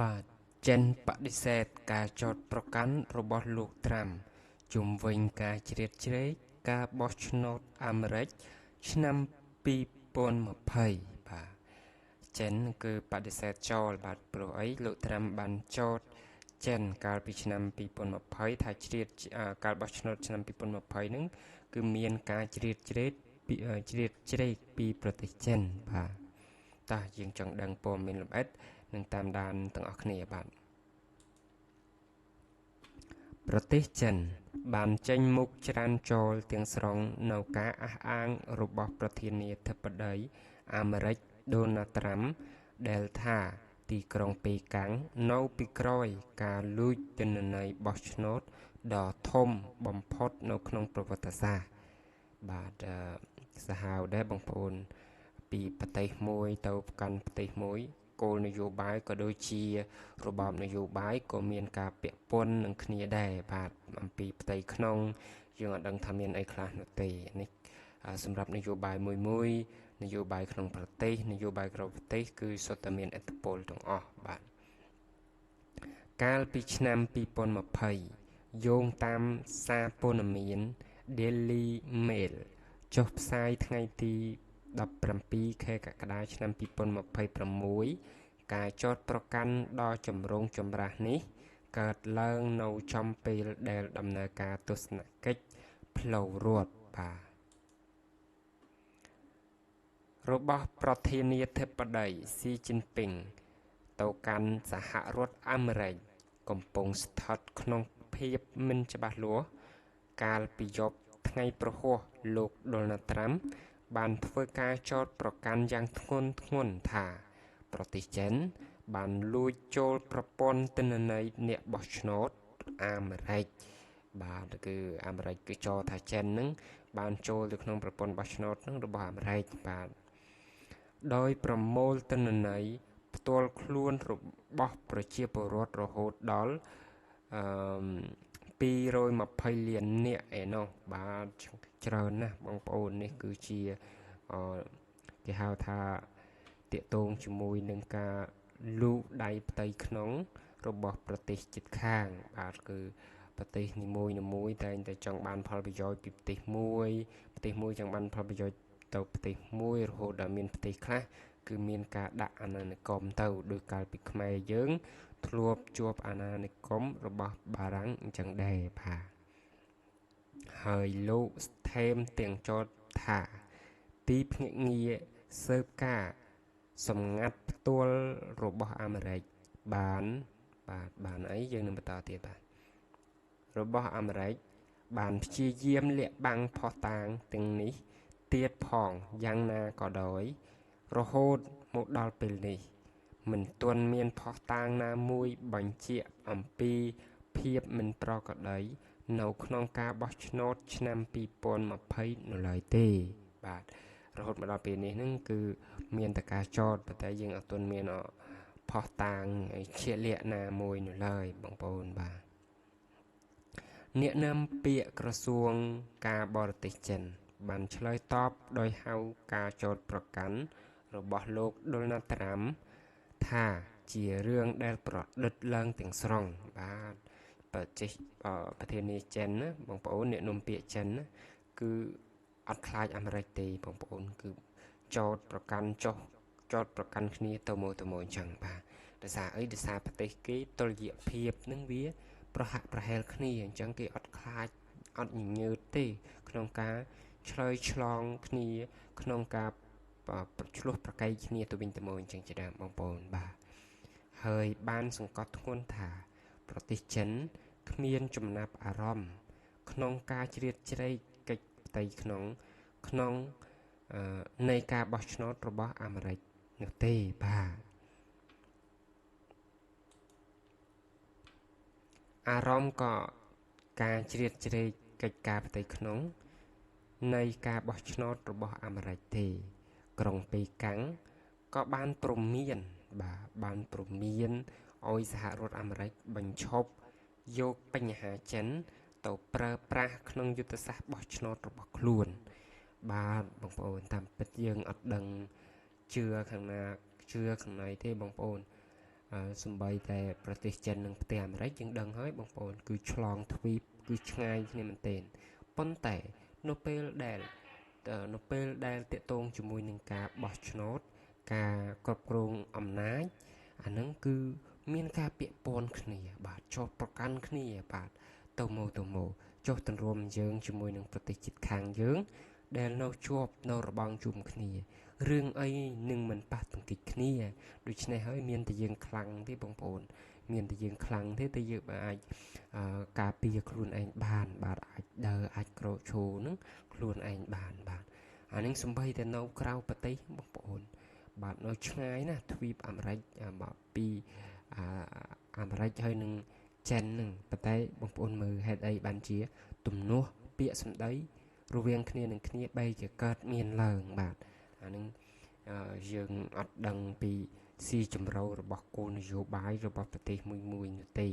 បាទចិនបដិសេធការចោទប្រកាន់របស់លោកត្រាំជុំវិញការជ្រៀតជ្រែកការបោះឆ្នោតអាមេរិកឆ្នាំ2020បាទចិនគឺបដិសេធចោលបាទព្រោះអីលោកត្រាំបានចោទចិនកាលពីឆ្នាំ2020ថាការបោះឆ្នោតឆ្នាំ2020ហ្នឹងគឺមានការជ្រៀតជ្រែកពីប្រទេសចិនបាទតោះយើងចង់ដឹងព័ត៌មានលម្អិតនឹងតាមដានទាំងអស់គ្នាបាទប្រទេសចិនបានចេញមុខច្រានចោលទាំងស្រុងនៅការអះអាងរបស់ប្រធានាធិបតីអាមេរិកដូណាល់ត្រាំដែលថាទីក្រុងប៉េកាំងនៅពីក្រោយការលួចទិន្នន័យបោះឆ្នោតដ៏ធំបំផុតនៅក្នុងប្រវត្តិសាស្ត្របាទសាហាវដែរបងប្អូនពីប្រទេសមួយទៅកាន់ប្រទេសមួយគោលនយោបាយក៏ដូចជារបបនយោបាយក៏មានការពាក់ព័ន្ធនឹងគ្នាដែរបាទអំពីផ្ទៃក្នុងយើងអត់ដឹងថាមានអីខ្លះនោះទេនេះសម្រាប់នយោបាយមួយនយោបាយក្នុងប្រទេសនយោបាយក្រៅប្រទេសគឺសុទ្ធតែមានឥទ្ធិពលទាំងអស់បាទកាលពីឆ្នាំ2020យោងតាមសារព័ត៌មាន Daily Mail ចុះផ្សាយថ្ងៃទី17ខែកក្កដាឆ្នាំ2026ការចោទប្រកាន់ដ៏ចម្រូងចម្រាសនេះកើតឡើងនៅចំពេលដែលដំណើរការទស្សនកិច្ចផ្លូវរដ្ឋបាទរបស់ប្រធានាធិបតីស៊ីជីនពីងទៅកាន់សហរដ្ឋអាមេរិកកំពុងស្ថិតក្នុងភាពមិនច្បាស់លាស់កាលពីយប់ថ្ងៃព្រហស្បតិ៍លោកដូណាល់ត្រាំបានធ្វើការចោទប្រកាន់យ៉ាងធ្ងន់ធ្ងរថាប្រទេសចិនបានលួចចូលប្រព័ន្ធទិន្នន័យអ្នកបោះឆ្នោតអាមេរិកបាទគឺអាមេរិកគឺចោទថាចិនហ្នឹងបានចូលទៅក្នុងប្រព័ន្ធបោះឆ្នោតហ្នឹងរបស់អាមេរិកបាទដោយប្រមូលទិន្នន័យផ្ទាល់ខ្លួនរបស់ប្រជាពលរដ្ឋរហូតដល់អឺ220លាននាក់ឯណោះបាទច្រើនណាស់បងប្អូននេះគឺជាគេហៅថាតាកតងជាមួយនឹងការលូកដៃផ្ទៃក្នុងរបស់ប្រទេសជិតខាងបាទគឺប្រទេសនីមួយតែងតែចង់បានផលប្រយោជន៍ពីប្រទេសមួយចង់បានផលប្រយោជន៍ទៅប្រទេសមួយរហូតដល់មានប្រទេសខ្លះគឺមានការដាក់អាណានិគមទៅដោយកាលពីខ្មែរយើងធ្លាប់ជាប់អាណានិគមរបស់បារាំងអញ្ចឹងដែរបាទហើយលោកថែមទាំងចោទថាទីភ្នាក់ងារស៊ើបការសម្ងាត់ផ្ទាល់របស់អាមេរិកបានអីយើងនឹងបន្តទៀតបាទរបស់អាមេរិកបានព្យាយាមលាក់បាំងភស្តុតាងទាំងនេះទៀតផងយ៉ាងណាក៏ដោយរហូតមកដល់ពេលនេះមិនទាន់មានភស្តុតាងណាមួយបញ្ជាក់អំពីភាពមិនប្រក្រតីនៅក្នុងការបោះឆ្នោតឆ្នាំ2020នៅឡើយទេបាទរហូតមកដល់ពេលនេះហ្នឹងគឺមានតែការចោទប៉ុន្តែយើងអត់ទាន់មានភស្តុតាងជាក់លាក់ណាមួយនៅឡើយបងប្អូនបាទអ្នកនាំពាក្យក្រសួងការបរទេសចិនបានឆ្លើយតបដោយហៅការចោទប្រកាន់របស់លោកដូណាល់ត្រាំថាជារឿងដែលប្រឌិតឡើងទាំងស្រុងបាទប្រធានាចិនណាបងប្អូនអ្នកនាំពាក្យចិនណាគឺអត់ខ្លាចអាមេរិកទេបងប្អូនគឺចោទប្រកាន់គ្នាទៅមកអញ្ចឹងបាទដោយសារអីដោយសារប្រទេសគេតុល្យភាពនឹងវាប្រហាក់ប្រហែលគ្នាអញ្ចឹងគេអត់ខ្លាចអត់ញញើតទេក្នុងការឆ្លើយឆ្លងគ្នាក្នុងការឆ្លោះប្រកែកគ្នាទៅវិញទៅមកអញ្ចឹងជាដើមបងប្អូនបាទហើយបានសង្កត់ធ្ងន់ថាប្រទេសចិនគ្មានចំណាប់អារម្មណ៍ក្នុងការជ្រៀតជ្រែកកិច្ចផ្ទៃក្នុងនៃការបោះឆ្នោតរបស់អាមេរិកនោះទេបាទអារម្មណ៍ក៏ការជ្រៀតជ្រែកកិច្ចការផ្ទៃក្នុងនៃការបោះឆ្នោតរបស់អាមេរិកទេក្រុងប៉េកាំងក៏បានព្រមានឲ្យសហរដ្ឋអាមេរិកបញ្ឈប់យកបញ្ហាចិនទៅប្រើប្រាស់ក្នុងយុទ្ធសាស្ត្របោះឆ្នោតរបស់ខ្លួនបាទបងប្អូនតាមពិតយើងអត់ដឹងជឿខាងណាជឿខាងណីទេបងប្អូន សំបីតែប្រទេសចិននិងប្រទេសអាមេរិកយើងដឹងហើយបងប្អូនគឺឆ្លងទ្វីបគឺឆ្ងាយគ្នាមែនទែនប៉ុន្តែនៅពេលដែលតាក់ទងជាមួយនឹងការបោះឆ្នោតការគ្រប់គ្រងអំណាចអាហ្នឹងគឺមានការពាក់ព័ន្ធគ្នាបាទជាប់ប្រកាន់គ្នាបាទទៅមកចុះទន្រួមយើងជាមួយនឹងប្រទេសជិតខាងយើងដែលនៅជាប់នៅរបងជុំគ្នារឿងអីនឹងមិនប៉ះទង្គិចគ្នាដូច្នេះហើយមានតែយើងខ្លាំងទេបងប្អូនមានតែយើងខ្លាំងទេយើងអាចការពារខ្លួនឯងបានបាទអាចដើរអាចក្រោកឈរនឹងខ្លួនឯងបានបាទអានេះសំបីតែនៅក្រៅប្រទេសបងប្អូនបាទនៅឆ្ងាយណាទ្វីបអាមេរិកបាទពីអាមេរិកហើយនឹងចិននឹងប៉ុន្តែបងប្អូនមើលហេតុអីបានជាទំនាស់ពាក្យសម្ដីរវាងគ្នានឹងគ្នាបែរជាកើតមានឡើងបាទអានឹងយើងអត់ដឹងពីស៊ីជម្រៅរបស់គោលនយោបាយរបស់ប្រទេសមួយនោះទេ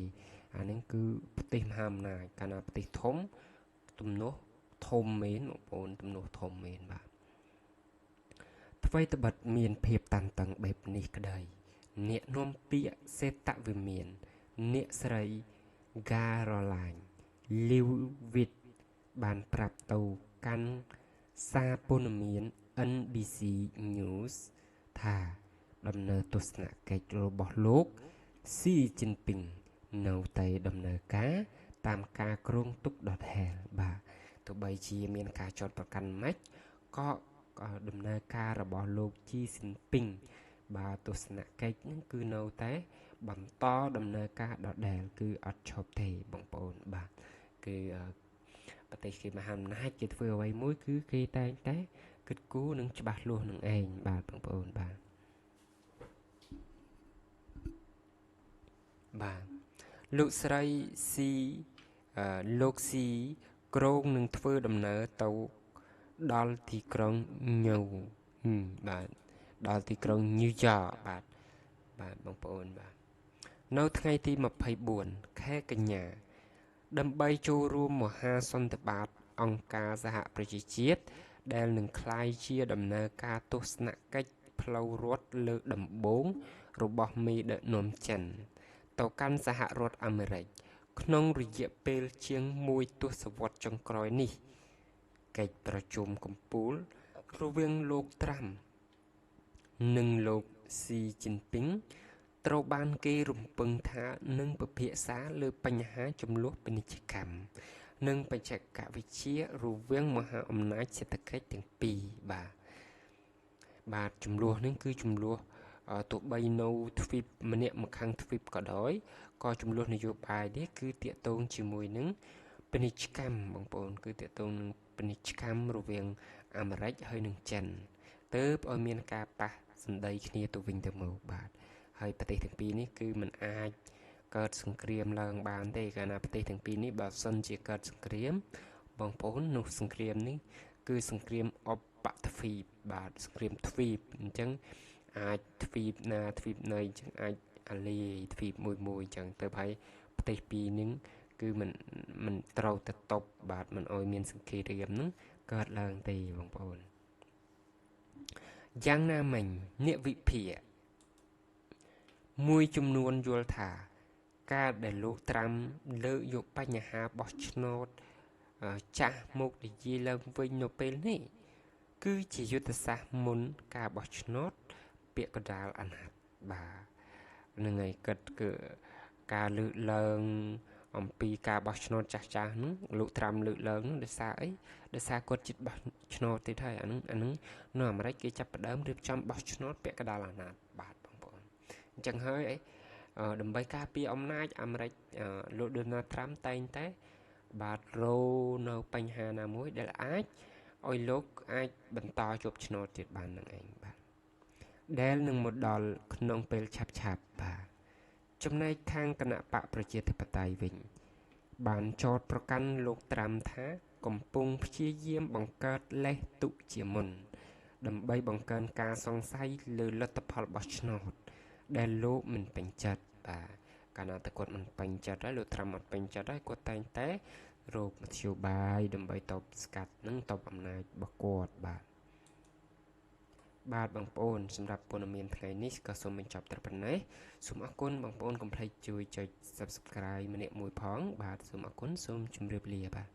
អានឹងគឺប្រទេសមហាអំណាចកាលណាប្រទេសធំទំនាស់ធំមែនបងប្អូនទំនាស់ធំមែនបាទអ្វីត្បិតមានភាពតានតឹងបែបនេះក្តីអ្នកនាំពាក្យសេតវិមានអ្នកស្រី Caroline Leavitt បានប្រាប់ទៅកាន់សារព័ត៌មាន NBC News ថាដំណើរទស្សនកិច្ចរបស់លោកស៊ីជីនពីងនៅតែដំណើរការតាមការគ្រោងទុកដដែលបាទទោះបីជាមានការចោទប្រកាន់ម៉េចក៏ដំណើរការរបស់លោកជីស៊ីនពីងបាទទស្សនកិច្ចនឹងគឺនៅតែបន្តដំណើរការដដែលគឺអត់ឈប់ទេបងប្អូនបាទគឺប្រទេសគេមហាអំណាចគេធ្វើអ្វីមួយគឺគេតែងតែគិតគូរនិងច្បាស់លាស់នឹងឯងបាទបងប្អូនបាទលោកស្រីលោកស៊ីក្រងនឹងធ្វើដំណើរទៅដល់ទីក្រុងញូបាទដល់ទីក្រុងញូវយ៉កបាទបងប្អូនបាទនៅថ្ងៃទី24ខែកញ្ញាដើម្បីចូលរួមមហាសន្និបាតអង្គការសហប្រជាជាតិដែលនឹងក្លាយជាដំណើរការទស្សនកិច្ចផ្លូវរដ្ឋលើកដំបូងរបស់មេដឹកនាំចិនទៅកាន់សហរដ្ឋអាមេរិកក្នុងរយៈពេលជាង1ទសវត្សរ៍ចុងក្រោយនេះកិច្ចប្រជុំកំពូលរវាងលោកត្រាំនិងលោកស៊ីជីនពីងត្រូវបានគេរំពឹងថានឹងពិភាក្សាលើបញ្ហាចំនួនពាណិជ្ជកម្មនិងបច្ចេកវិទ្យារវាងមហាអំណាចសេដ្ឋកិច្ចទាំងពីរបាទចំនួននេះគឺចំនួនទោះបីនៅទ្វីបម្នាក់ម្ខាងទ្វីបក៏ដោយក៏ចំនួននយោបាយនេះគឺតាក់ទងជាមួយនឹងពាណិជ្ជកម្មបងប្អូនគឺតាក់ទងនឹងពាណិជ្ជកម្មរវាងអាមេរិកហើយនិងចិនទើបឲ្យមានការប៉ះសម្ដីគ្នាទៅវិញទៅមកបាទហើយប្រទេសទាំងពីរនេះគឺมันអាចកើតសង្គ្រាមឡើងបានទេកាលណាប្រទេសទាំងពីរនេះបើសិនជាកើតសង្គ្រាមបងប្អូននោះសង្គ្រាមនេះគឺសង្គ្រាមអបទ្វីបបាទសង្គ្រាមទ្វីបអញ្ចឹងអាចទ្វីបណាទ្វីបណីអញ្ចឹងអាចអាលីទ្វីបមួយអញ្ចឹងទៅហើយប្រទេសពីរនេះគឺมันត្រូវទៅតបបាទมันឲ្យមានសង្គ្រាមហ្នឹងកើតឡើងទេបងប្អូនយ៉ាងណាមិញអ្នកវិភាគមួយចំនួនយល់ថាការដែលលោកត្រាំលើកយកបញ្ហាបោះឆ្នោតចាស់មកនិយាយឡើងវិញនៅពេលនេះគឺជាយុទ្ធសាស្ត្រមុនការបោះឆ្នោតពាក្យកណ្ដាលអាណត្តិបាទនឹងឯកិត្តគឺការលើកឡើងអំពីការបោះឆ្នោតចាស់ហ្នឹងលោកត្រាំលើកឡើងហ្នឹងដោយសារអីដោយសារគាត់ចិត្តបោះឆ្នោតទៀតហើយអាហ្នឹងនៅអាមេរិកគេចាប់ផ្ដើមរៀបចំបោះឆ្នោតពាក់កណ្ដាលអាណត្តិបាទបងប្អូនអញ្ចឹងហើយដើម្បីការពារអំណាចអាមេរិកលោកដូណាល់ត្រាំតែងតែបាទរោនៅបញ្ហាណាមួយដែលអាចឲ្យលោកអាចបន្តជាប់ឆ្នោតទៀតបាននឹងឯងបាទដែលនឹងមកដល់ក្នុងពេលឆាប់បាទចំណែកខាងគណៈបកប្រជាធិបតេយ្យវិញបានចោទប្រកាន់លោកត្រាំថាកំពុងព្យាយាមបង្កើតលេសទុជាមុនដើម្បីបង្កើនការសង្ស័យលើលទ្ធផលបោះឆ្នោតដែលលោកមិនពេញចិត្តបាទកាលណាតែគាត់មិនពេញចិត្តហើយលោកត្រាំអត់ពេញចិត្តហើយគាត់តែងតែរកមធ្យោបាយដើម្បីតបស្កាត់និងតបអំណាចរបស់គាត់បាទ បាទបងប្អូនសម្រាប់ព័ត៌មានថ្ងៃនេះក៏សូមបញ្ចប់តែប៉ុណ្ណេះសូមអរគុណបងប្អូនកុំភ្លេចជួយចុច Subscribe ម្នាក់មួយផងបាទសូមអរគុណសូមជម្រាបលាបាទ